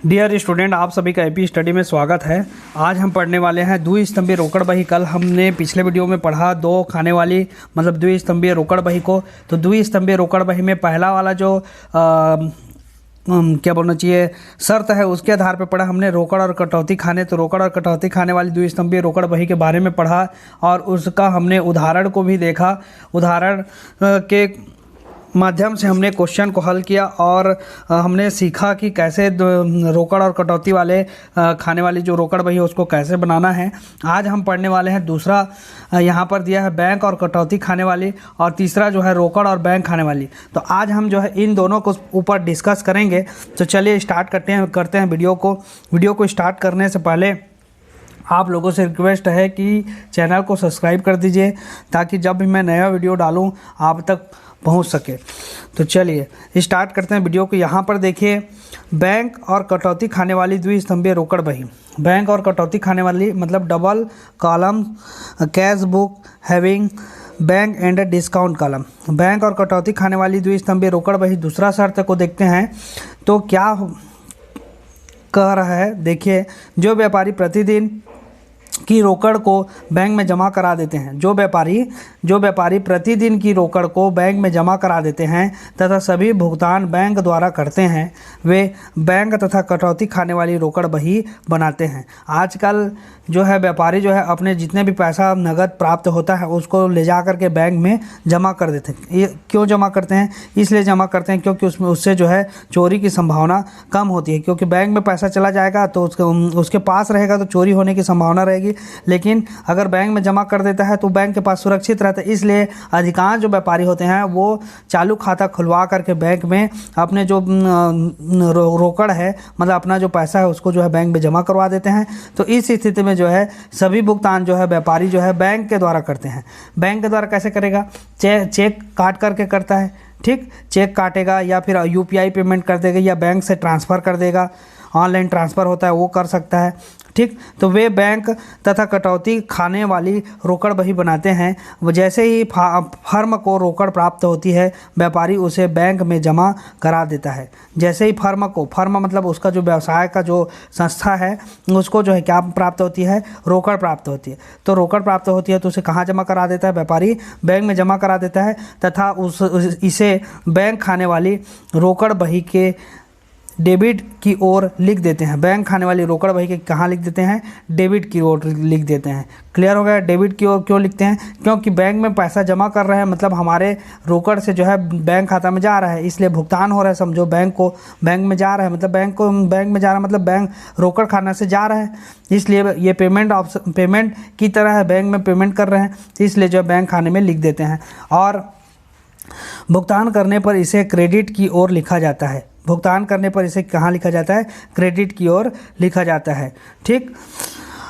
Dear student, आप सभी का एपी स्टडी में स्वागत है। आज हम पढ़ने वाले हैं द्विस्तंभीय रोकड़ बही। कल हमने पिछले वीडियो में पढ़ा दो खाने वाली मतलब द्विस्तंभीय रोकड़ बही को। तो द्विस्तंभीय रोकड़ बही में पहला वाला जो क्या बोलना चाहिए शर्त है, उसके आधार पर पढ़ा हमने रोकड़ और कटौती खाने। तो रोकड़ और कटौती खाने वाली द्विस्तंभीय रोकड़ बही के बारे में पढ़ा और उसका हमने उदाहरण को भी देखा। उदाहरण के माध्यम से हमने क्वेश्चन को हल किया और हमने सीखा कि कैसे रोकड़ और कटौती वाले खाने वाली जो रोकड़ बही है उसको कैसे बनाना है। आज हम पढ़ने वाले हैं दूसरा, यहाँ पर दिया है बैंक और कटौती खाने वाली, और तीसरा जो है रोकड़ और बैंक खाने वाली। तो आज हम जो है इन दोनों को ऊपर डिस्कस करेंगे। तो चलिए स्टार्ट करते हैं वीडियो को स्टार्ट करने से पहले आप लोगों से रिक्वेस्ट है कि चैनल को सब्सक्राइब कर दीजिए ताकि जब भी मैं नया वीडियो डालूं आप तक पहुंच सके। तो चलिए स्टार्ट करते हैं वीडियो को। यहाँ पर देखिए, बैंक और कटौती खाने वाली द्विस्तंभीय रोकड़ बही। बैंक और कटौती खाने वाली मतलब double column cash book having bank and discount column. Bank और कटौती खाने वाली द्विस्तंभीय रोकड़ बही। दूसरा शर्त को देखते हैं तो क्या कह रहा है। देखिए, जो व्यापारी प्रतिदिन की रोकड़ को बैंक में जमा करा देते हैं, जो व्यापारी प्रतिदिन की रोकड़ को बैंक में जमा करा देते हैं तथा सभी भुगतान बैंक द्वारा करते हैं, वे बैंक तथा कटौती खाने वाली रोकड़ बही बनाते हैं। आजकल जो है व्यापारी जो है अपने जितने भी पैसा नगद प्राप्त होता है उसको ले जा कर के बैंक में जमा कर देते हैं। ये क्यों जमा करते हैं? इसलिए जमा करते हैं क्योंकि उससे जो है चोरी की संभावना कम होती है, क्योंकि बैंक में पैसा चला जाएगा तो उसके पास रहेगा तो चोरी होने की संभावना रहेगी। लेकिन अगर बैंक में जमा कर देता है तो बैंक के पास सुरक्षित रहता है। इसलिए अधिकांश जो व्यापारी होते हैं वो चालू खाता खुलवा करके बैंक में अपने जो रोकड़ है मतलब अपना जो पैसा है उसको जो है बैंक में जमा करवा देते हैं। तो इस स्थिति में जो है सभी भुगतान जो है व्यापारी जो है बैंक के द्वारा करते हैं। बैंक के द्वारा कैसे करेगा? चेक काट करके करता है, ठीक, चेक काटेगा या फिर यूपीआई पेमेंट कर देगा या बैंक से ट्रांसफ़र कर देगा, ऑनलाइन ट्रांसफ़र होता है वो कर सकता है, ठीक। तो वे बैंक तथा कटौती खाने वाली रोकड़ बही बनाते हैं। वो जैसे ही फर्म को रोकड़ प्राप्त होती है व्यापारी उसे बैंक में जमा करा देता है। जैसे ही फर्म मतलब उसका जो व्यवसाय का जो संस्था है उसको जो है क्या प्राप्त होती है? रोकड़ प्राप्त होती है। तो रोकड़ प्राप्त होती है तो उसे कहाँ जमा करा देता है? व्यापारी बैंक में जमा करा देता है तथा इसे बैंक खाने वाली रोकड़ बही के डेबिट की ओर लिख देते हैं। बैंक खाने वाली रोकड़ बही के कहाँ लिख देते हैं? डेबिट की ओर लिख देते हैं। क्लियर हो गया? डेबिट की ओर क्यों लिखते हैं? क्योंकि बैंक में पैसा जमा कर रहे हैं मतलब हमारे रोकड़ से जो है बैंक खाता में जा रहा है, इसलिए भुगतान हो रहा है। समझो बैंक में जा रहा है मतलब बैंक में जा रहा है मतलब बैंक रोकड़ खाना से जा रहा है, इसलिए ये पेमेंट की तरह है, बैंक में पेमेंट कर रहे हैं, इसलिए जो बैंक खाने में लिख देते हैं। और भुगतान करने पर इसे क्रेडिट की ओर लिखा जाता है। भुगतान करने पर इसे कहाँ लिखा जाता है? क्रेडिट की ओर लिखा जाता है, ठीक।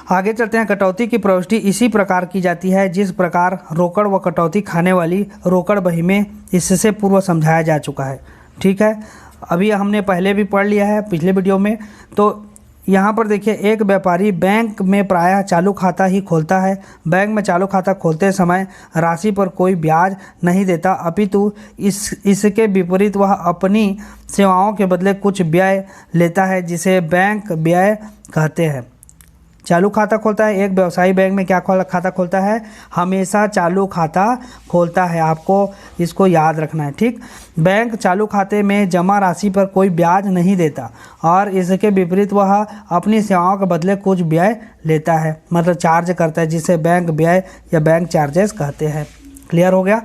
आगे चलते हैं। कटौती की प्रविष्टि इसी प्रकार की जाती है जिस प्रकार रोकड़ व कटौती खाने वाली रोकड़ बही में इससे पूर्व समझाया जा चुका है, ठीक है। अभी हमने पहले भी पढ़ लिया है पिछले वीडियो में। तो यहाँ पर देखिए, एक व्यापारी बैंक में प्रायः चालू खाता ही खोलता है। बैंक में चालू खाता खोलते समय राशि पर कोई ब्याज नहीं देता, अपितु इसके विपरीत वह अपनी सेवाओं के बदले कुछ व्यय लेता है जिसे बैंक व्यय कहते हैं। चालू खाता खोलता है, एक व्यवसायी बैंक में क्या खाता खोलता है? हमेशा चालू खाता खोलता है, आपको इसको याद रखना है, ठीक। बैंक चालू खाते में जमा राशि पर कोई ब्याज नहीं देता और इसके विपरीत वह अपनी सेवाओं के बदले कुछ व्यय लेता है, मतलब चार्ज करता है, जिसे बैंक व्यय या बैंक चार्जेस कहते हैं। क्लियर हो गया?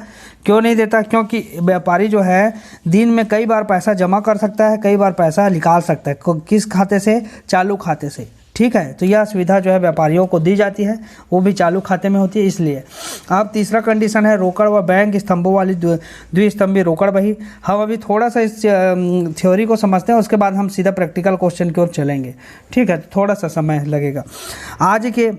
क्यों नहीं देता? क्योंकि व्यापारी जो है दिन में कई बार पैसा जमा कर सकता है, कई बार पैसा निकाल सकता है। किस खाते से? चालू खाते से, ठीक है। तो यह सुविधा जो है व्यापारियों को दी जाती है, वो भी चालू खाते में होती है, इसलिए। अब तीसरा कंडीशन है रोकड़ व बैंक स्तंभों वाली द्विस्तंभीय रोकड़ बही। हम अभी थोड़ा सा इस थ्योरी को समझते हैं, उसके बाद हम सीधा प्रैक्टिकल क्वेश्चन की ओर चलेंगे, ठीक है। थोड़ा सा समय लगेगा। आज के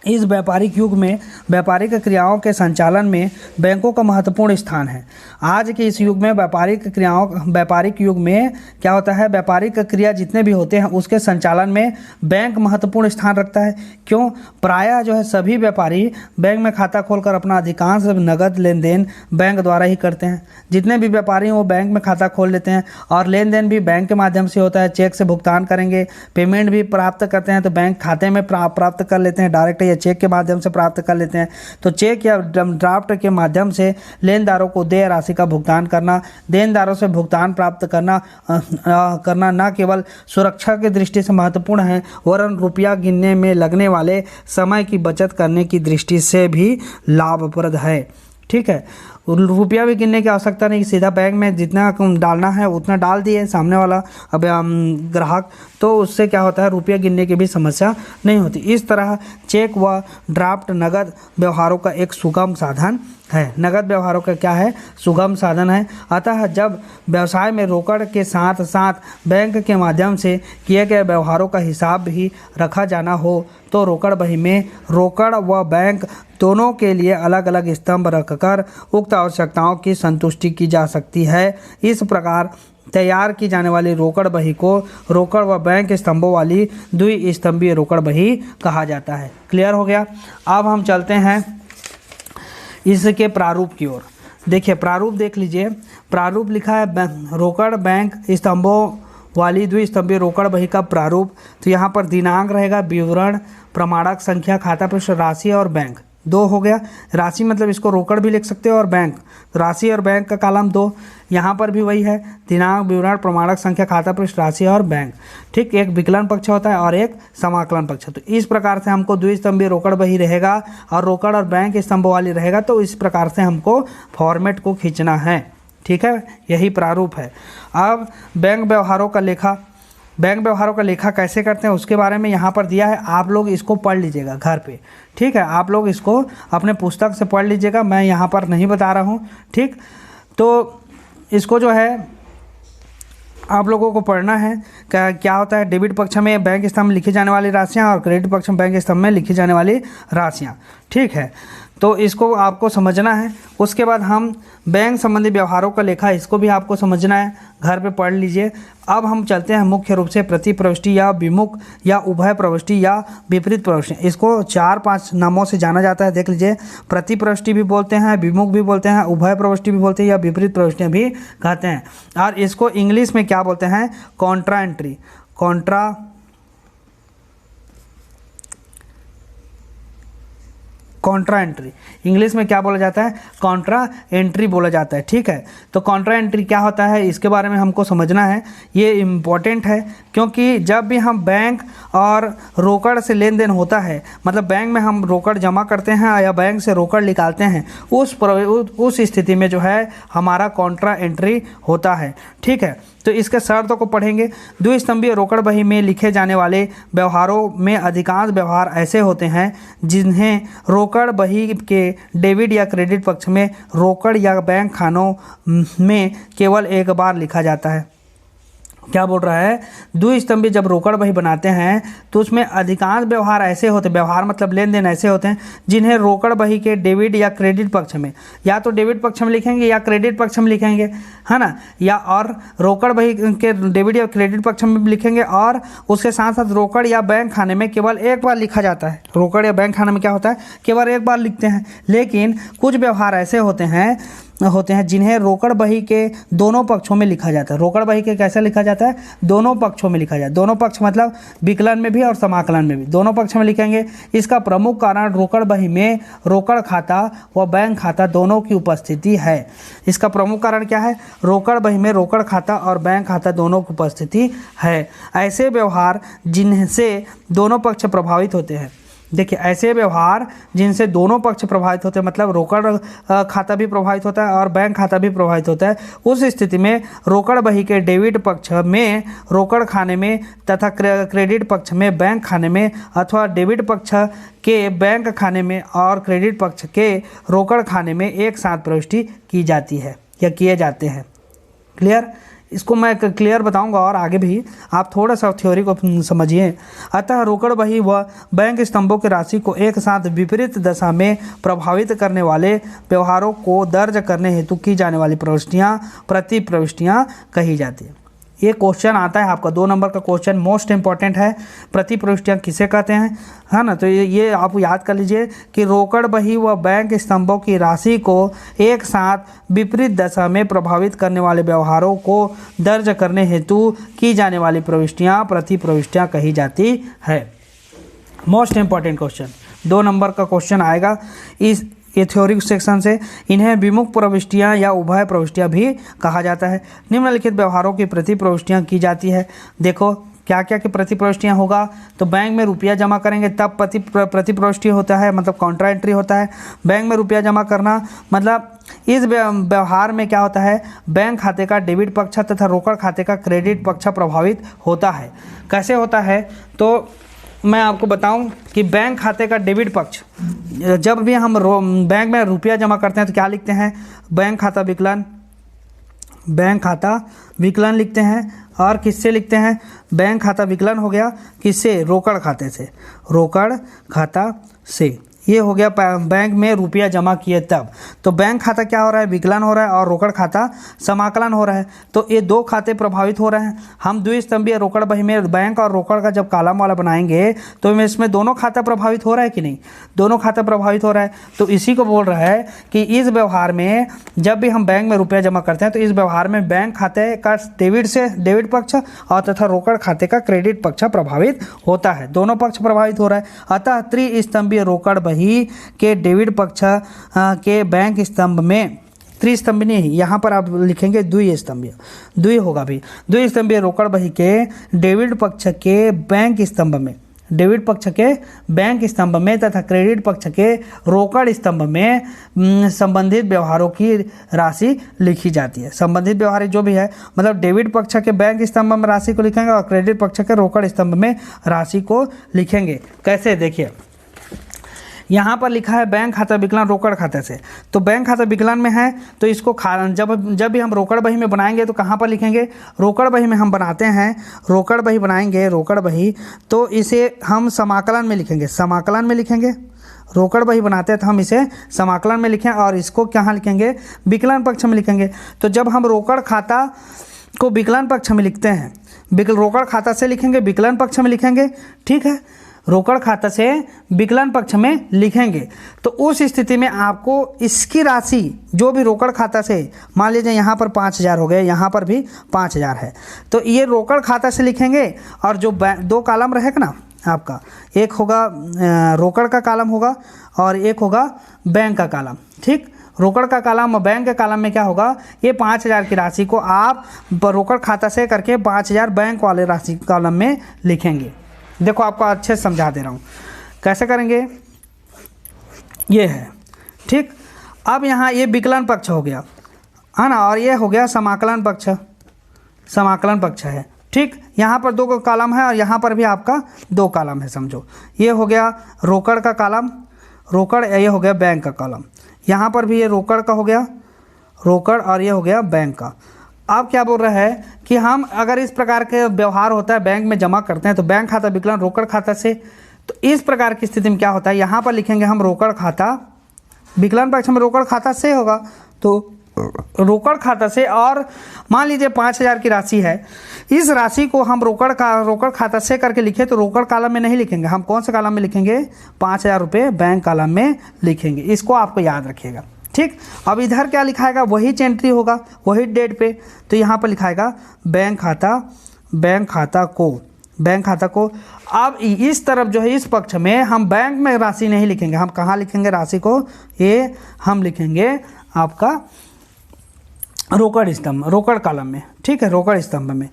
इस व्यापारिक युग में व्यापारिक क्रियाओं के संचालन में बैंकों का महत्वपूर्ण स्थान है। आज के इस युग में व्यापारिक युग में क्या होता है, व्यापारिक क्रिया जितने भी होते हैं उसके संचालन में बैंक महत्वपूर्ण स्थान रखता है। क्यों? प्रायः जो है सभी व्यापारी बैंक में खाता खोलकर अपना अधिकांश नगद लेन देन बैंक द्वारा ही करते हैं। जितने भी व्यापारी वो बैंक में खाता खोल लेते हैं और लेन देन भी बैंक के माध्यम से होता है। चेक से भुगतान करेंगे, पेमेंट भी प्राप्त करते हैं तो बैंक खाते में प्राप्त कर लेते हैं, डायरेक्ट या चेक के माध्यम से प्राप्त कर लेते हैं। तो चेक या ड्राफ्ट के माध्यम से लेनदारों को देय राशि का भुगतान करना, देनदारों से भुगतान प्राप्त करना न केवल सुरक्षा की दृष्टि से महत्वपूर्ण है वरन रुपया गिनने में लगने वाले समय की बचत करने की दृष्टि से भी लाभप्रद है। ठीक है, रुपया भी गिनने की आवश्यकता नहीं, सीधा बैंक में जितना डालना है उतना डाल दिए सामने वाला अब ग्राहक, तो उससे क्या होता है रुपया गिनने की भी समस्या नहीं होती। इस तरह चेक व ड्राफ्ट नगद व्यवहारों का एक सुगम साधन है। नगद व्यवहारों का क्या है? सुगम साधन है। अतः जब व्यवसाय में रोकड़ के साथ साथ बैंक के माध्यम से किए गए व्यवहारों का हिसाब भी रखा जाना हो तो रोकड़ बही में रोकड़ व बैंक दोनों के लिए अलग अलग स्तंभ रखकर उक्त आवश्यकताओं की संतुष्टि की जा सकती है। इस प्रकार तैयार की जाने वाली रोकड़ बही को रोकड़ व बैंक स्तंभों वाली द्विस्तंभीय रोकड़ बही कहा जाता है। क्लियर हो गया? अब हम चलते हैं इसके प्रारूप की ओर। देखिए प्रारूप देख लीजिए। प्रारूप लिखा है रोकड़ बैंक स्तंभों वाली द्विस्तंभीय रोकड़ बही का प्रारूप। तो यहाँ पर दिनांक रहेगा, विवरण, प्रमाणक संख्या, खाता पृष्ठ, राशि और बैंक। 2 हो गया। राशि मतलब इसको रोकड़ भी लिख सकते हो और बैंक, तो राशि और बैंक का कॉलम 2। यहाँ पर भी वही है, दिनांक, विवरण, प्रमाणक संख्या, खाता पृष्ठ, राशि और बैंक। ठीक, एक विकलन पक्ष होता है और एक समाकलन पक्ष। तो इस प्रकार से हमको द्विस्तंभीय रोकड़ बही रहेगा और रोकड़ और बैंक स्तंभ वाली रहेगा। तो इस प्रकार से हमको फॉर्मेट को खींचना है। ठीक है, यही प्रारूप है। अब बैंक व्यवहारों का लेखा, बैंक व्यवहारों का लेखा कैसे करते हैं उसके बारे में यहाँ पर दिया है। आप लोग इसको पढ़ लीजिएगा घर पे। ठीक है, आप लोग इसको अपने पुस्तक से पढ़ लीजिएगा, मैं यहाँ पर नहीं बता रहा हूँ। ठीक, तो इसको जो है आप लोगों को पढ़ना है। क्या होता है, डेबिट पक्ष में बैंक स्तंभ में लिखी जाने वाली राशियाँ और क्रेडिट पक्ष में बैंक स्तंभ में लिखी जाने वाली राशियाँ। ठीक है, तो इसको आपको समझना है। उसके बाद हम बैंक संबंधी व्यवहारों का लेखा, इसको भी आपको समझना है, घर पे पढ़ लीजिए। अब हम चलते हैं मुख्य रूप से प्रति प्रविष्टि या विमुख या उभय प्रविष्टि या विपरीत प्रविष्टि। इसको 4-5 नामों से जाना जाता है, देख लीजिए। प्रति प्रविष्टि भी बोलते हैं, विमुख भी बोलते हैं, उभय प्रविष्टि भी बोलते हैं या विपरीत प्रविष्टियाँ भी कहते हैं। और इसको इंग्लिश में क्या बोलते हैं? Contra entry. Contra entry English में क्या बोला जाता है? कॉन्ट्रा एंट्री बोला जाता है। ठीक है, तो कॉन्ट्रा एंट्री क्या होता है इसके बारे में हमको समझना है। ये इम्पॉर्टेंट है क्योंकि जब भी हम बैंक और रोकड़ से लेन देन होता है, मतलब बैंक में हम रोकड़ जमा करते हैं या बैंक से रोकड़ निकालते हैं, उस स्थिति में जो है हमारा कॉन्ट्रा एंट्री होता है। ठीक है, तो इसके शर्तों को पढ़ेंगे। द्विस्तंभीय रोकड़ बही में लिखे जाने वाले व्यवहारों में अधिकांश व्यवहार ऐसे होते हैं जिन्हें रोकड़ बही के डेबिट या क्रेडिट पक्ष में रोकड़ या बैंक खानों में केवल एक बार लिखा जाता है। क्या बोल रहा है? द्विस्तंभीय जब रोकड़ बही बनाते हैं तो उसमें अधिकांश व्यवहार ऐसे होते हैं, व्यवहार मतलब लेन देन ऐसे होते हैं जिन्हें रोकड़ बही के डेबिट या क्रेडिट पक्ष में, या तो डेबिट पक्ष में लिखेंगे या क्रेडिट पक्ष में लिखेंगे, है ना, या और रोकड़ बही के डेबिट या क्रेडिट पक्ष में भी लिखेंगे और उसके साथ साथ रोकड़ या बैंक खाने में केवल एक बार लिखा जाता है। रोकड़ या बैंक खाने में क्या होता है? केवल एक बार लिखते हैं। लेकिन कुछ व्यवहार ऐसे होते हैं जिन्हें रोकड़ बही के दोनों पक्षों में लिखा जाता है। रोकड़ बही के कैसे लिखा जाता है? दोनों पक्षों में लिखा जाता है। दोनों पक्ष मतलब विकलन में भी और समाकलन में भी, दोनों पक्ष में लिखेंगे। इसका प्रमुख कारण रोकड़ बही में रोकड़ खाता व बैंक खाता दोनों की उपस्थिति है। इसका प्रमुख कारण क्या है? रोकड़ बही में रोकड़ खाता और बैंक खाता दोनों की उपस्थिति है। ऐसे व्यवहार जिनसे दोनों पक्ष प्रभावित होते हैं। देखिए, ऐसे व्यवहार जिनसे दोनों पक्ष प्रभावित होते हैं, मतलब रोकड़ खाता भी प्रभावित होता है और बैंक खाता भी प्रभावित होता है, उस स्थिति में रोकड़ बही के डेबिट पक्ष में रोकड़ खाने में तथा क्रेडिट पक्ष में बैंक खाने में, अथवा डेबिट पक्ष के बैंक खाने में और क्रेडिट पक्ष के रोकड़ खाने में एक साथ प्रविष्टि की जाती है या किए जाते हैं। क्लियर? इसको मैं क्लियर बताऊंगा और आगे भी, आप थोड़ा सा थ्योरी को समझिए। अतः रोकड़ बही व बैंक स्तंभों की राशि को एक साथ विपरीत दशा में प्रभावित करने वाले व्यवहारों को दर्ज करने हेतु की जाने वाली प्रविष्टियाँ प्रति प्रविष्टियाँ कही जाती है। ये क्वेश्चन आता है आपका 2 नंबर का क्वेश्चन, मोस्ट इंपॉर्टेंट है। प्रति प्रविष्टियाँ किसे कहते हैं, है ना। तो ये आप याद कर लीजिए कि रोकड़ बही व बैंक स्तंभों की राशि को एक साथ विपरीत दशा में प्रभावित करने वाले व्यवहारों को दर्ज करने हेतु की जाने वाली प्रविष्टियाँ प्रति प्रविष्टियाँ कही जाती है। मोस्ट इंपॉर्टेंट क्वेश्चन 2 नंबर का क्वेश्चन आएगा इस ये थ्योरी सेक्शन से। इन्हें विमुख प्रविष्टियाँ या उभय प्रविष्टियाँ भी कहा जाता है। निम्नलिखित व्यवहारों की प्रति प्रविष्टियाँ की जाती है। देखो क्या क्या की प्रति प्रविष्टियाँ होगा, तो बैंक में रुपया जमा करेंगे तब प्रति प्रविष्टि होता है, मतलब काउंटर एंट्री होता है। बैंक में रुपया जमा करना मतलब इस व्यवहार में क्या होता है, बैंक खाते का डेबिट पक्ष तथा रोकड़ खाते का क्रेडिट पक्ष प्रभावित होता है। कैसे होता है, तो मैं आपको बताऊं कि बैंक खाते का डेबिट पक्ष, जब भी हम बैंक में रुपया जमा करते हैं तो क्या लिखते हैं, बैंक खाता विकलन लिखते हैं। और किससे लिखते हैं, बैंक खाता विकलन हो गया किससे, रोकड़ खाते से, रोकड़ खाता से। ये हो गया बैंक में रुपया जमा किए तब। तो बैंक खाता क्या हो रहा है, विकलन हो रहा है, और रोकड़ खाता समाकलन हो रहा है। तो ये 2 खाते प्रभावित हो रहे हैं। हम द्विस्तंभीय रोकड़ बही में बैंक और रोकड़ का जब कॉलम वाला बनाएंगे तो इसमें दोनों खाता प्रभावित हो रहा है कि नहीं, दोनों खाता प्रभावित हो रहा है। तो इसी को बोल रहा है कि इस व्यवहार में जब भी हम बैंक में रुपया जमा करते हैं तो इस व्यवहार में बैंक खाते का डेबिट पक्ष और तथा रोकड़ खाते का क्रेडिट पक्ष प्रभावित होता है, दोनों पक्ष प्रभावित हो रहा है। अतः त्रिस्तंभीय रोकड़ बही के डेबिट पक्ष के बैंक स्तंभ में, त्रिस्तंभीय नहीं, यहाँ पर आप लिखेंगे द्विस्तंभीय होगा भी, द्विस्तंभीय रोकड़ बही के डेबिट पक्ष के बैंक स्तंभ में, डेबिट पक्ष के बैंक स्तंभ में तथा क्रेडिट पक्ष के रोकड़ स्तंभ में संबंधित व्यवहारों की राशि लिखी जाती है। संबंधित व्यवहार जो भी है, मतलब डेबिट पक्ष के बैंक स्तंभ में राशि को लिखेंगे और क्रेडिट पक्ष के रोकड़ स्तंभ में राशि को लिखेंगे। कैसे, देखिए यहाँ पर लिखा है बैंक खाता विकलन रोकड़ खाते से, तो बैंक खाता विकलन में है तो इसको जब भी हम रोकड़ बही में बनाएंगे तो कहाँ पर लिखेंगे, रोकड़ बही में हम बनाते हैं, रोकड़ बही बनाएंगे, रोकड़ बही, तो इसे हम समाकलन में लिखेंगे, समाकलन में लिखेंगे। रोकड़ बही बनाते हैं तो हम इसे समाकलन में लिखें और इसको कहाँ लिखेंगे, विकलन पक्ष में लिखेंगे। तो जब हम रोकड़ खाता को विकलन पक्ष में लिखते हैं, रोकड़ खाता से लिखेंगे, विकलन पक्ष में लिखेंगे, ठीक है, रोकड़ खाता से विकलन पक्ष में लिखेंगे। तो उस स्थिति में आपको इसकी राशि जो भी रोकड़ खाता से, मान लीजिए यहाँ पर 5,000 हो गए, यहाँ पर भी 5,000 है, तो ये रोकड़ खाता से लिखेंगे। और जो 2 कॉलम रहेगा ना आपका, एक होगा रोकड़ का कॉलम होगा और एक होगा बैंक का कॉलम, ठीक। रोकड़ का कॉलम और बैंक के कॉलम में क्या होगा, ये 5,000 की राशि को आप रोकड़ खाता से करके 5,000 बैंक वाले राशि कॉलम में लिखेंगे। देखो आपको अच्छे से समझा दे रहा हूँ कैसे करेंगे, ये है, ठीक। अब यहाँ ये विकलन पक्ष हो गया, है ना, और ये हो गया समाकलन पक्ष, समाकलन पक्ष है, ठीक। यहाँ पर 2 कॉलम है और यहाँ पर भी आपका 2 कॉलम है, समझो। ये हो गया रोकड़ का कॉलम, रोकड़, ये हो गया बैंक का कॉलम, यहाँ पर भी ये रोकड़ का हो गया, रोकड़, और ये हो गया बैंक का। अब क्या बोल रहा है कि हम अगर इस प्रकार के व्यवहार होता है, बैंक में जमा करते हैं तो बैंक खाता विकलन रोकड़ खाता से, तो इस प्रकार की स्थिति में क्या होता है, यहाँ पर लिखेंगे हम रोकड़ खाता, विकलन पक्ष में रोकड़ खाता से होगा, तो रोकड़ खाता से, और मान लीजिए 5,000 की राशि है, इस राशि को हम रोकड़ खाता से करके लिखे तो रोकड़ कॉलम में नहीं लिखेंगे, हम कौन से कॉलम में लिखेंगे, 5,000 रुपये बैंक कॉलम में लिखेंगे। इसको आपको याद रखिएगा, ठीक। अब इधर क्या लिखाएगा, वही एंट्री होगा, वही डेट पे, तो यहाँ पर लिखाएगा बैंक खाता को। अब इस तरफ जो है, इस पक्ष में हम बैंक में राशि नहीं लिखेंगे, हम कहाँ लिखेंगे राशि को, ये हम लिखेंगे आपका रोकड़ कॉलम में, ठीक है, रोकड़ स्तंभ में।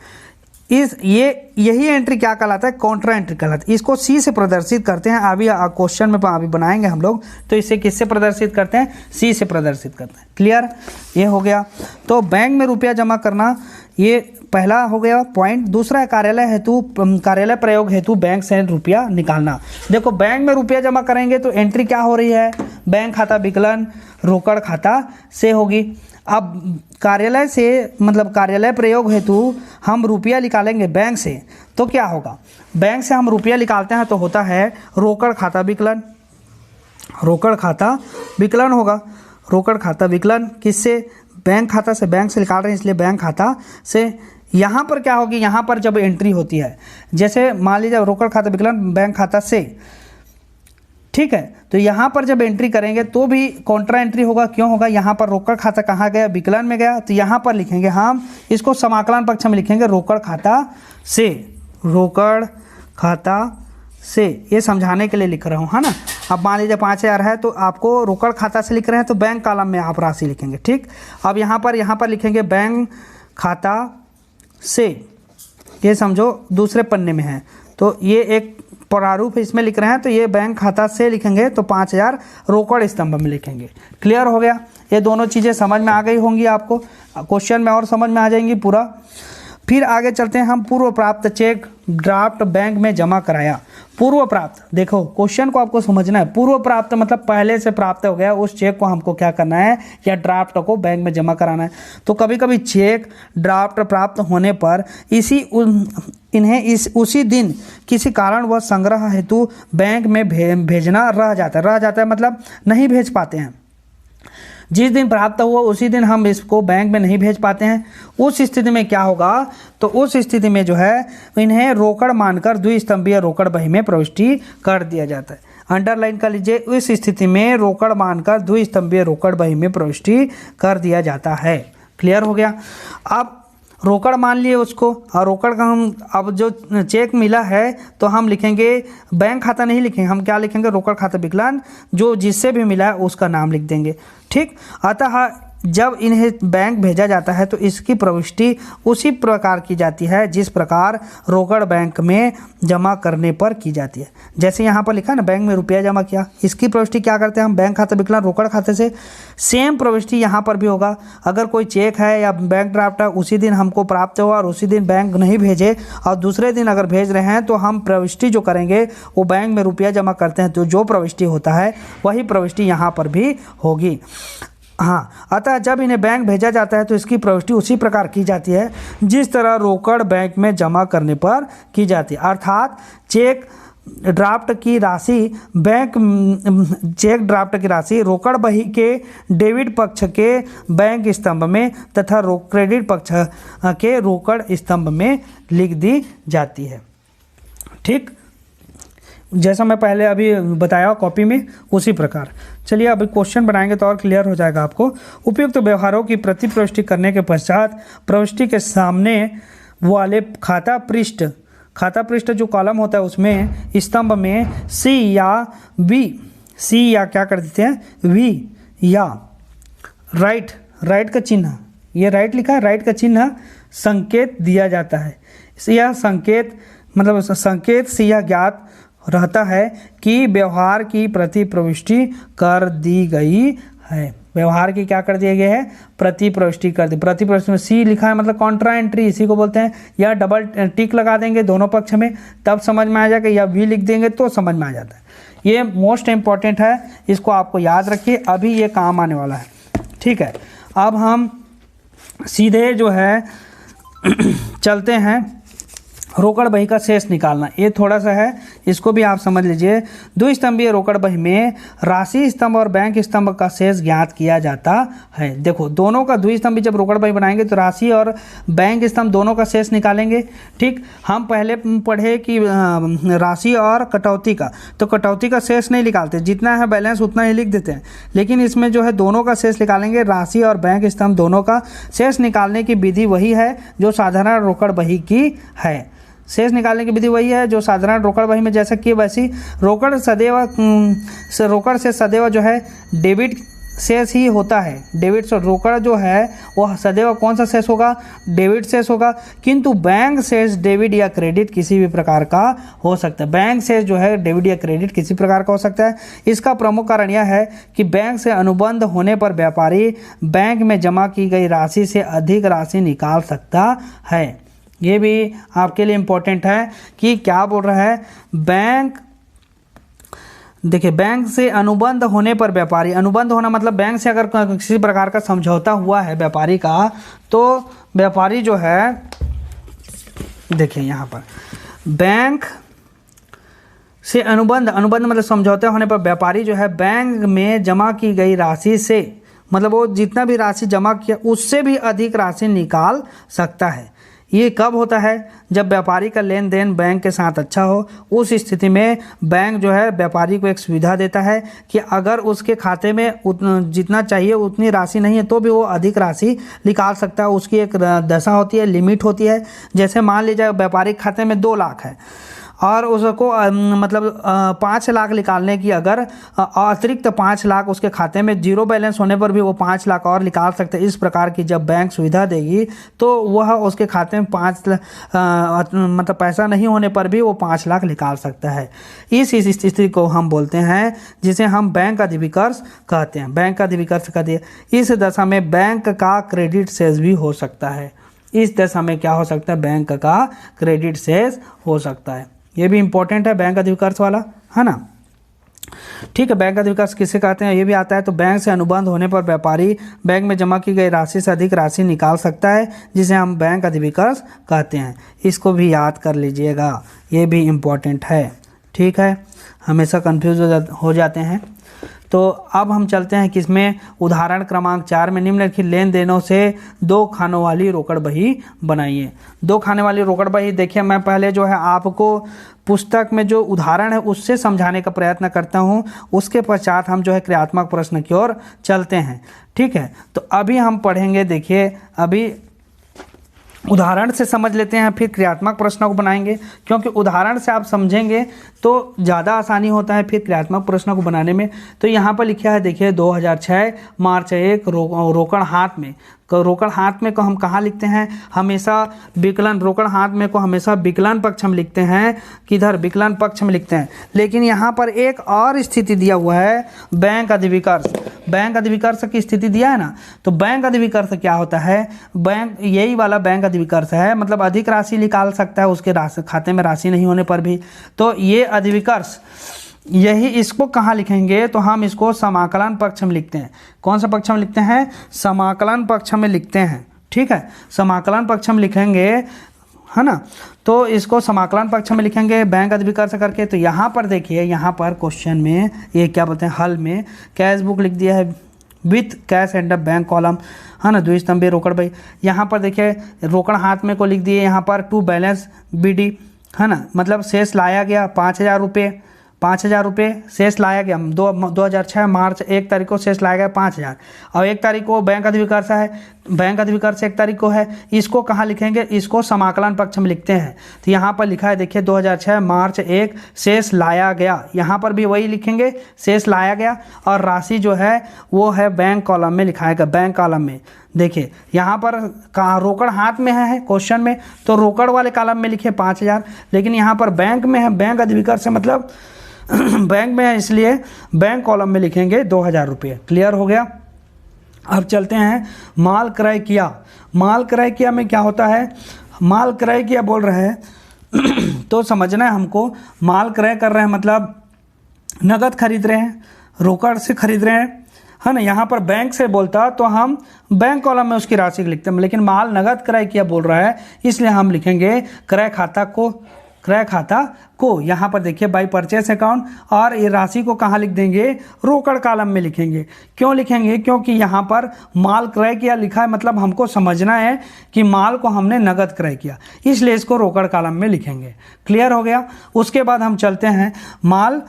यही एंट्री क्या कहलाता है, कॉन्ट्रा एंट्री कहलाता है। इसको सी से प्रदर्शित करते हैं, अभी क्वेश्चन में अभी बनाएंगे हम लोग, तो इसे किससे प्रदर्शित करते हैं, सी से प्रदर्शित करते हैं। क्लियर, ये हो गया। तो बैंक में रुपया जमा करना, ये पहला हो गया पॉइंट। दूसरा है कार्यालय प्रयोग हेतु बैंक से रुपया निकालना। देखो बैंक में रुपया जमा करेंगे तो एंट्री क्या हो रही है, बैंक खाता विकलन रोकड़ खाता से होगी। अब कार्यालय से मतलब कार्यालय प्रयोग हेतु हम रुपया निकालेंगे बैंक से, तो क्या होगा, बैंक से हम रुपया निकालते हैं तो होता है रोकड़ खाता विकलन। रोकड़ खाता विकलन होगा। रोकड़ खाता विकलन किससे, बैंक खाता से, बैंक से निकाल रहे हैं इसलिए बैंक खाता से। यहाँ पर क्या होगी, यहाँ पर जब एंट्री होती है, जैसे मान लीजिए रोकड़ खाता विकलन बैंक खाता से, ठीक है, तो यहाँ पर जब एंट्री करेंगे तो भी कॉन्ट्रा एंट्री होगा। क्यों होगा, यहाँ पर रोकड़ खाता कहाँ गया, विकलन में गया, तो यहाँ पर लिखेंगे हम इसको समाकलन पक्ष में लिखेंगे रोकड़ खाता से। रोकड़ खाता से, ये समझाने के लिए लिख रहा हूँ, है ना। अब मान लीजिए 5000 है तो आपको रोकड़ खाता से लिख रहे हैं तो बैंक कॉलम में आप राशि लिखेंगे, ठीक। अब यहाँ पर लिखेंगे बैंक खाता से, ये समझो दूसरे पन्ने में है, तो ये एक प्रारूप इसमें लिख रहे हैं तो ये बैंक खाता से लिखेंगे तो 5000 रोकड़ स्तंभ में लिखेंगे। क्लियर हो गया, ये दोनों चीज़ें समझ में आ गई होंगी आपको, क्वेश्चन में और समझ में आ जाएंगी पूरा। फिर आगे चलते हैं हम, पूर्व प्राप्त चेक ड्राफ्ट बैंक में जमा कराया। पूर्व प्राप्त, देखो क्वेश्चन को आपको समझना है। पूर्व प्राप्त मतलब पहले से प्राप्त हो गया उस चेक को हमको क्या करना है, या ड्राफ्ट को बैंक में जमा कराना है। तो कभी कभी चेक ड्राफ्ट प्राप्त होने पर इन्हें उसी दिन किसी कारण वह संग्रह हेतु बैंक में भेजना रह जाता है मतलब नहीं भेज पाते हैं। जिस दिन प्राप्त हुआ उसी दिन हम इसको बैंक में नहीं भेज पाते हैं, उस स्थिति में क्या होगा, तो उस स्थिति में जो है इन्हें रोकड़ मानकर द्विस्तंभीय रोकड़ बही में प्रविष्टि कर दिया जाता है। अंडरलाइन कर लीजिए, इस स्थिति में रोकड़ मानकर द्विस्तंभीय रोकड़ बही में प्रविष्टि कर दिया जाता है। क्लियर हो गया। अब रोकड़ मान लिए उसको, और रोकड़ का हम अब जो चेक मिला है तो हम लिखेंगे बैंक खाता नहीं लिखेंगे, हम क्या लिखेंगे, रोकड़ खाता विकलन, जो जिससे भी मिला है उसका नाम लिख देंगे, ठीक। अतः जब इन्हें बैंक भेजा जाता है तो इसकी प्रविष्टि उसी प्रकार की जाती है जिस प्रकार रोकड़ बैंक में जमा करने पर की जाती है। जैसे यहाँ पर लिखा है ना, बैंक में रुपया जमा किया, इसकी प्रविष्टि क्या करते हैं हम, बैंक खाता विकलन रोकड़ खाते से। सेम प्रविष्टि यहाँ पर भी होगा। अगर कोई चेक है या बैंक ड्राफ्ट है उसी दिन हमको प्राप्त हुआ और उसी दिन बैंक नहीं भेजे और दूसरे दिन अगर भेज रहे हैं तो हम प्रविष्टि जो करेंगे वो बैंक में रुपया जमा करते हैं, तो जो प्रविष्टि होता है वही प्रविष्टि यहाँ पर भी होगी। हाँ, अतः जब इन्हें बैंक भेजा जाता है तो इसकी प्रविष्टि उसी प्रकार की जाती है जिस तरह रोकड़ बैंक में जमा करने पर की जाती है। अर्थात चेक ड्राफ्ट की राशि रोकड़ बही के डेबिट पक्ष के बैंक स्तंभ में तथा क्रेडिट पक्ष के रोकड़ स्तंभ में लिख दी जाती है, ठीक। जैसा मैं पहले अभी बताया कॉपी में उसी प्रकार। चलिए अभी क्वेश्चन बनाएंगे तो और क्लियर हो जाएगा आपको। उपयुक्त व्यवहारों की प्रति प्रविष्टि करने के पश्चात प्रविष्टि के सामने वाले खाता पृष्ठ जो कॉलम होता है उसमें स्तंभ में सी या क्या कर देते हैं, वी या राइट का चिन्ह, ये राइट लिखा है, राइट का चिन्ह संकेत दिया जाता है। यह संकेत मतलब संकेत से यह ज्ञात रहता है कि व्यवहार की प्रति प्रविष्टि कर दी गई है। व्यवहार की क्या कर दिए गए है, प्रति प्रविष्टि कर दी। प्रति प्रविष्टि में सी लिखा है मतलब कॉन्ट्रा एंट्री, इसी को बोलते हैं। या डबल टिक लगा देंगे दोनों पक्ष में तब समझ में आ जाएगा, या वी लिख देंगे तो समझ में आ जाता है। ये मोस्ट इंपॉर्टेंट है, इसको आपको याद रखिए, अभी ये काम आने वाला है, ठीक है। अब हम सीधे जो है चलते हैं रोकड़ बही का शेष निकालना। ये थोड़ा सा है, इसको भी आप समझ लीजिए। द्विस्तंभीय रोकड़ बही में राशि स्तंभ और बैंक स्तंभ का शेष ज्ञात किया जाता है। देखो दोनों का द्विस्तंभी जब रोकड़ बही बनाएंगे तो राशि और बैंक स्तंभ दोनों का शेष निकालेंगे, ठीक। हम पहले पढ़े कि राशि और कटौती का, तो कटौती का शेष नहीं निकालते, जितना है बैलेंस उतना ही लिख देते हैं। लेकिन इसमें जो है दोनों का शेष निकालेंगे, राशि और बैंक स्तंभ दोनों का शेष निकालने की विधि वही है जो साधारण रोकड़ बही की है। शेष निकालने की विधि वही है जो साधारण रोकड़ बही में जैसा कि वैसी रोकड़ से सदैव जो है डेबिट शेष ही होता है। डेबिट से रोकड़ जो है वह सदैव कौन सा शेष होगा, डेबिट शेष होगा। किंतु बैंक शेष डेबिट या क्रेडिट किसी भी प्रकार का हो सकता है। बैंक शेष जो है डेबिट या क्रेडिट किसी प्रकार का हो सकता है। इसका प्रमुख कारण यह है कि बैंक से अनुबंध होने पर व्यापारी बैंक में जमा की गई राशि से अधिक राशि निकाल सकता है। ये भी आपके लिए इम्पोर्टेंट है कि क्या बोल रहा है, बैंक देखिए, बैंक से अनुबंध होने पर व्यापारी, अनुबंध होना मतलब बैंक से अगर किसी प्रकार का समझौता हुआ है व्यापारी का, तो व्यापारी जो है, देखिए यहाँ पर बैंक से अनुबंध, अनुबंध मतलब समझौते होने पर व्यापारी जो है बैंक में जमा की गई राशि से, मतलब वो जितना भी राशि जमा किया उससे भी अधिक राशि निकाल सकता है। ये कब होता है? जब व्यापारी का लेन देन बैंक के साथ अच्छा हो। उस स्थिति में बैंक जो है व्यापारी को एक सुविधा देता है कि अगर उसके खाते में जितना चाहिए उतनी राशि नहीं है तो भी वो अधिक राशि निकाल सकता है। उसकी एक दशा होती है, लिमिट होती है। जैसे मान लीजिए व्यापारी के खाते में 2 लाख है और उसको मतलब 5 लाख निकालने की, अगर अतिरिक्त 5 लाख उसके खाते में जीरो बैलेंस होने पर भी वो 5 लाख और निकाल सकते हैं। इस प्रकार की जब बैंक सुविधा देगी तो वह उसके खाते में मतलब पैसा नहीं होने पर भी वो 5 लाख निकाल सकता है। इस स्थिति को हम बोलते हैं, जिसे हम बैंक अधिविकर्ष कहते हैं। बैंक अधिविकर्ष कहते हैं। इस दशा में बैंक का क्रेडिट सेज भी हो सकता है। इस दशा में क्या हो सकता है? बैंक का क्रेडिट सेज हो सकता है। ये भी इंपॉर्टेंट है बैंक अधिविकर्ष वाला, है ना। ठीक है, बैंक अधिविकर्ष किसे कहते हैं ये भी आता है। तो बैंक से अनुबंध होने पर व्यापारी बैंक में जमा की गई राशि से अधिक राशि निकाल सकता है, जिसे हम बैंक अधिविकर्ष कहते हैं। इसको भी याद कर लीजिएगा, ये भी इम्पॉर्टेंट है। ठीक है, हमेशा कंफ्यूज हो जाते हैं। तो अब हम चलते हैं किसमें? उदाहरण क्रमांक 4 में निम्नलिखित लेन देनों से 2 खानों वाली रोकड़ बही बनाइए। 2 खाने वाली रोकड़ बही, देखिए मैं पहले जो है आपको पुस्तक में जो उदाहरण है उससे समझाने का प्रयत्न करता हूँ, उसके पश्चात हम जो है क्रियात्मक प्रश्न की ओर चलते हैं। ठीक है, तो अभी हम पढ़ेंगे, देखिए अभी उदाहरण से समझ लेते हैं, फिर क्रियात्मक प्रश्नों को बनाएंगे, क्योंकि उदाहरण से आप समझेंगे तो ज़्यादा आसानी होता है फिर क्रियात्मक प्रश्नों को बनाने में। तो यहाँ पर लिखा है, देखिए 2006 मार्च 1 रोकड़ हाथ में। रोकड़ हाथ में को हम कहाँ लिखते हैं? हमेशा विकलन, रोकड़ हाथ में को हमेशा विकलन पक्ष में लिखते हैं। किधर? विकलन पक्ष में लिखते हैं। लेकिन यहाँ पर एक और स्थिति दिया हुआ है, बैंक अधिविकर्ष। बैंक अधिविकर्ष की स्थिति दिया है ना, तो बैंक अधिविकर्ष क्या होता है? बैंक, यही वाला बैंक अधिविकर्ष है, मतलब अधिक राशि निकाल सकता है उसके खाते में राशि नहीं होने पर भी। तो ये अधिविकर्ष, यही इसको कहाँ लिखेंगे? तो हम इसको समाकलन पक्ष में लिखते हैं। कौन सा पक्ष में लिखते हैं? समाकलन पक्ष में लिखते हैं। ठीक है, समाकलन पक्ष में लिखेंगे, है ना। तो इसको समाकलन पक्ष में लिखेंगे बैंक अधिविकर्ष करके। तो यहाँ पर देखिए, यहाँ पर क्वेश्चन में ये क्या बोलते हैं, हल में कैश बुक लिख दिया है with cash and bank column, है ना, द्विस्तंभीय रोकड़ बही। यहाँ पर देखिए रोकड़ हाथ में को लिख दिए, यहाँ पर टू बैलेंस BD, है ना, मतलब शेष लाया गया 5,000 रुपये। 5,000 रुपये शेष लाया गया। 2006 मार्च 1 तारीख को शेष लाया गया 5,000, और 1 तारीख को बैंक अधिविकर्ष है। बैंक अधिविकर्ष 1 तारीख को है। इसको कहाँ लिखेंगे? इसको समाकलन पक्ष में लिखते हैं। तो यहाँ पर लिखा है, देखिए 2006 मार्च 1 शेष लाया गया, यहाँ पर भी वही लिखेंगे, शेष लाया गया। और राशि जो है वो है बैंक कॉलम में लिखाएगा, बैंक कॉलम में। देखिए यहाँ पर कहाँ रोकड़ हाथ में है क्वेश्चन में, तो रोकड़ वाले कॉलम में लिखे 5,000, लेकिन यहाँ पर बैंक में है, बैंक अधिविकर्ष है मतलब बैंक में है, इसलिए बैंक कॉलम में लिखेंगे 2,000 रुपये। क्लियर हो गया। अब चलते हैं माल क्रय किया। माल क्रय किया में क्या होता है? माल क्रय किया बोल रहे हैं तो समझना है हमको, माल क्रय कर रहे हैं मतलब नगद खरीद रहे हैं, रोकड़ से खरीद रहे हैं, है ना। यहाँ पर बैंक से बोलता तो हम बैंक कॉलम में उसकी राशि लिखते हैं, लेकिन माल नगद क्रय किया बोल रहा है, इसलिए हम लिखेंगे क्रय खाता को। क्रय खाता को यहाँ पर देखिए बाई परचेस अकाउंट, और ये राशि को कहाँ लिख देंगे? रोकड़ कॉलम में लिखेंगे। क्यों लिखेंगे? क्योंकि यहाँ पर माल क्रय किया लिखा है, मतलब हमको समझना है कि माल को हमने नगद क्रय किया, इसलिए इसको रोकड़ कॉलम में लिखेंगे। क्लियर हो गया। उसके बाद हम चलते हैं माल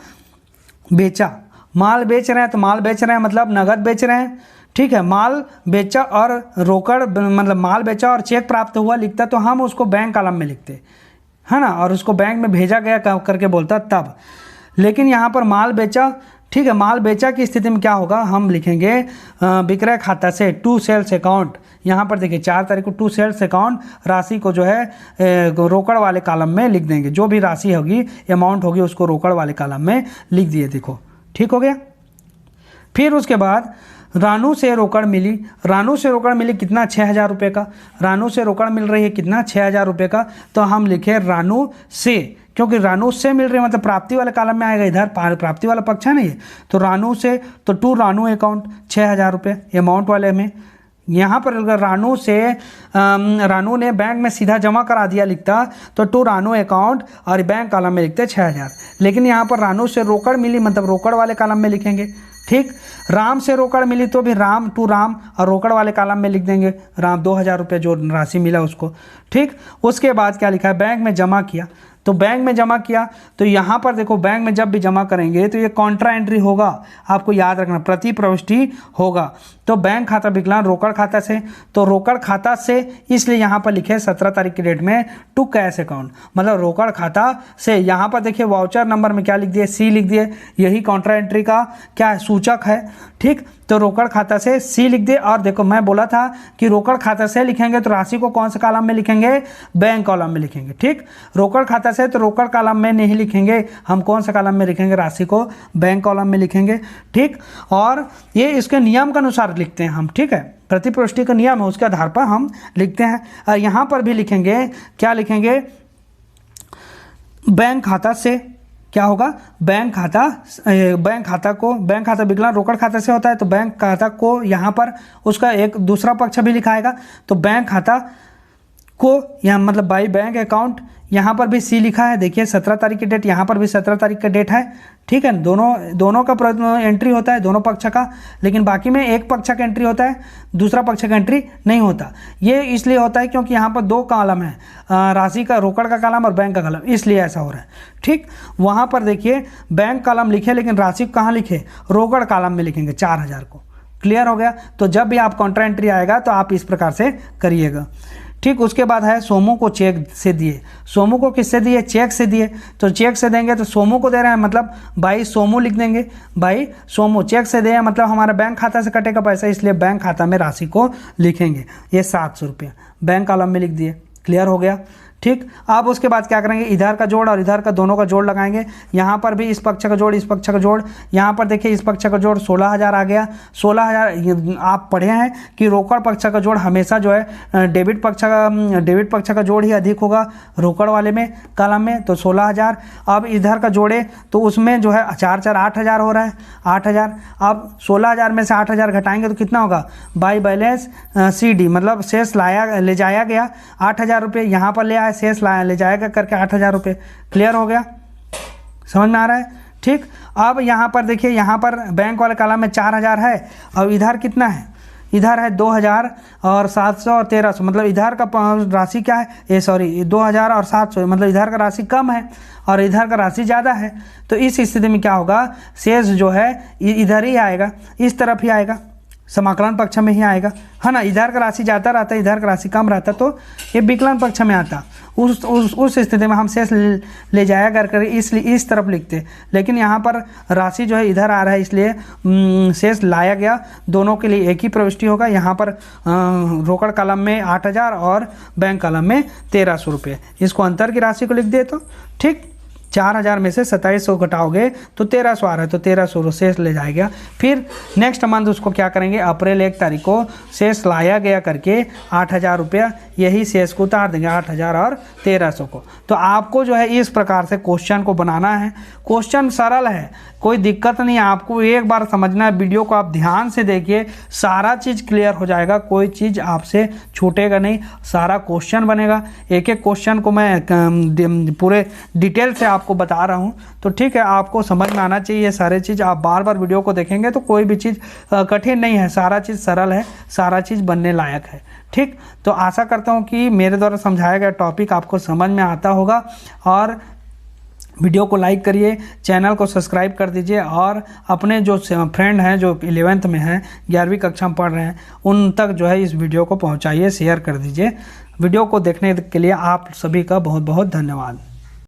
बेचा। माल बेच रहे हैं, तो माल बेच रहे हैं मतलब नगद बेच रहे हैं। ठीक है, माल बेचा और रोकड़ मतलब माल बेचा और चेक प्राप्त हुआ लिखता, तो हम उसको बैंक कॉलम में लिखते, है ना, और उसको बैंक में भेजा गया करके बोलता तब। लेकिन यहाँ पर माल बेचा, ठीक है, माल बेचा की स्थिति में क्या होगा? हम लिखेंगे विक्रय खाता से टू सेल्स अकाउंट। यहाँ पर देखिए 4 तारीख को टू सेल्स अकाउंट, राशि को जो है रोकड़ वाले कॉलम में लिख देंगे। जो भी राशि होगी, अमाउंट होगी, उसको रोकड़ वाले कॉलम में लिख दिए। देखो ठीक हो गया। फिर उसके बाद रानू से रोकड़ मिली। रानू से रोकड़ मिली कितना? 6,000 रुपये का। रानू से रोकड़ मिल रही है कितना? 6,000 रुपये का। तो हम लिखे रानू से क्योंकि रानू से मिल रही है मतलब प्राप्ति वाले कॉलम में आएगा, इधर प्राप्ति वाला पक्ष है ना ये, तो रानू से तो टू रानू अकाउंट 6,000 रुपये अमाउंट वाले में। यहाँ पर अगर रानू से रानू ने बैंक में सीधा जमा करा दिया लिखता तो टू रानू अकाउंट और बैंक कॉलम में लिखते 6,000, लेकिन यहाँ पर रानू से रोकड़ मिली मतलब रोकड़ वाले कॉलम में लिखेंगे। ठीक, राम से रोकड़ मिली तो भी राम टू राम और रोकड़ वाले कॉलम में लिख देंगे राम 2,000 रुपये जो राशि मिला उसको। ठीक, उसके बाद क्या लिखा है, बैंक में जमा किया, तो बैंक में जमा किया तो यहाँ पर देखो बैंक में जब भी जमा करेंगे तो ये कॉन्ट्रा एंट्री होगा, आपको याद रखना प्रति प्रविष्टि होगा। तो बैंक खाता विकलांग रोकड़ खाता से, तो रोकड़ खाता से इसलिए यहाँ पर लिखे 17 तारीख की डेट में टू कैश अकाउंट, मतलब रोकड़ खाता से। यहाँ पर देखिए वाउचर नंबर में क्या लिख दिए, सी लिख दिए, यही कॉन्ट्रा एंट्री का क्या है, सूचक है। ठीक, तो रोकड़ खाता से सी लिख दिए। और देखो मैं बोला था कि रोकड़ खाता से लिखेंगे तो राशि को कौन से कॉलम में लिखेंगे, बैंक कॉलम में लिखेंगे। ठीक, रोकड़ खाता से तो रोकड़ कॉलम में नहीं लिखेंगे, हम कौन सा कॉलम में लिखेंगे, राशि को बैंक कॉलम में लिखेंगे। ठीक, और ये इसके नियम के अनुसार लिखते हैं हम। ठीक है, प्रतिपुष्टि का नियम है उसके आधार पर हम लिखते हैं। और यहाँ पर भी लिखेंगे, क्या लिखेंगे, बैंक खाता से क्या होगा, बैंक खाता विकलांग रोकड़ खाता से होता है तो बैंक खाता को यहाँ पर उसका एक दूसरा पक्ष भी लिखाएगा, तो बैंक खाता को यहाँ मतलब बाई बैंक अकाउंट, यहाँ पर भी सी लिखा है। देखिए 17 तारीख की डेट, यहाँ पर भी 17 तारीख का डेट है। ठीक है, दोनों का एंट्री होता है, दोनों पक्ष का, लेकिन बाकी में एक पक्ष का एंट्री होता है, दूसरा पक्ष का एंट्री नहीं होता। ये इसलिए होता है क्योंकि यहाँ पर दो कॉलम है, राशि का रोकड़ का कॉलम और बैंक का कॉलम, इसलिए ऐसा हो रहा है। ठीक, वहाँ पर देखिए बैंक कॉलम लिखे लेकिन राशि कहाँ लिखे, रोकड़ कॉलम में लिखेंगे 4,000 को। क्लियर हो गया। तो जब भी आप कॉन्ट्रा एंट्री आएगा तो आप इस प्रकार से करिएगा। ठीक, उसके बाद है सोमू को चेक से दिए, सोमू को किससे दिए, चेक से दिए, तो चेक से देंगे तो सोमू को दे रहे हैं मतलब भाई सोमू लिख देंगे, भाई सोमू आप से दे मतलब हमारा बैंक खाता से कटेगा पैसा, इसलिए बैंक खाता में राशि को लिखेंगे। ये 700 रुपये बैंक कॉलम में लिख दिए। क्लियर हो गया। ठीक, अब उसके बाद क्या करेंगे, इधर का जोड़ और इधर का दोनों का जोड़ लगाएंगे। यहाँ पर भी इस पक्ष का जोड़, इस पक्ष का जोड़, यहाँ पर देखिए इस पक्ष का जोड़ 16,000 आ गया। 16,000 आप पढ़े हैं कि रोकड़ पक्ष का जोड़ हमेशा जो है डेबिट पक्ष का जोड़ ही अधिक होगा रोकड़ वाले में कॉलम में, तो 16,000। अब इधर का जोड़े तो उसमें जो है 4 8,000 हो रहा है, 8,000। अब 16,000 में से 8,000 घटाएंगे तो कितना होगा, बाई बैलेंस CD मतलब शेष ले जाया गया 8,000 रुपये, यहाँ पर ले आए शेष ले जाएगा करके 8,000 रुपये। क्लियर हो गया, समझ में आ रहा है। ठीक, अब यहाँ पर देखिए, यहाँ पर बैंक वाले कॉलम में 4,000 है और इधर कितना है, इधर है 2,000 और 700 और 1,300, मतलब इधर का राशि क्या है, 2,000 और 700, मतलब इधर का राशि कम है और इधर का राशि ज़्यादा है। तो इस स्थिति में क्या होगा, शेष जो है इधर ही आएगा, इस तरफ ही आएगा, समाकलन पक्ष में ही आएगा, है ना। इधर का राशि ज़्यादा रहता है, इधर का राशि कम रहता, तो ये विकलन पक्ष में आता। उस स्थिति में हम शेष ले जाया कर इसलिए इस तरफ लिखते, लेकिन यहाँ पर राशि जो है इधर आ रहा है इसलिए शेष लाया गया। दोनों के लिए एक ही प्रविष्टि होगा। यहाँ पर रोकड़ कॉलम में 8,000 और बैंक कॉलम में 1,300 रुपये। इसको अंतर की राशि को लिख दे तो ठीक, 4,000 में से 2,700 घटाओगे तो 1,300 आ रहा है, तो 1,300 शेष ले जाएगा। फिर नेक्स्ट मंथ उसको क्या करेंगे, अप्रैल 1 तारीख को शेष लाया गया करके 8,000 रुपया यही शेष को उतार देंगे, 8,000 और 1,300 को। तो आपको जो है इस प्रकार से क्वेश्चन को बनाना है। क्वेश्चन सरल है, कोई दिक्कत नहीं है, आपको एक बार समझना है। वीडियो को आप ध्यान से देखिए, सारा चीज़ क्लियर हो जाएगा, कोई चीज़ आपसे छूटेगा नहीं, सारा क्वेश्चन बनेगा। एक एक क्वेश्चन को मैं पूरे डिटेल से आपको बता रहा हूँ, तो ठीक है, आपको समझ में आना चाहिए सारे चीज़। आप बार बार वीडियो को देखेंगे तो कोई भी चीज़ कठिन नहीं है, सारा चीज़ सरल है, सारा चीज़ बनने लायक है। ठीक, तो आशा करता हूँ कि मेरे द्वारा समझाया गया टॉपिक आपको समझ में आता होगा। और वीडियो को लाइक करिए, चैनल को सब्सक्राइब कर दीजिए और अपने जो फ्रेंड हैं जो 11th में हैं, 11वीं कक्षा में पढ़ रहे हैं, उन तक जो है इस वीडियो को पहुंचाइए, शेयर कर दीजिए। वीडियो को देखने के लिए आप सभी का बहुत बहुत धन्यवाद।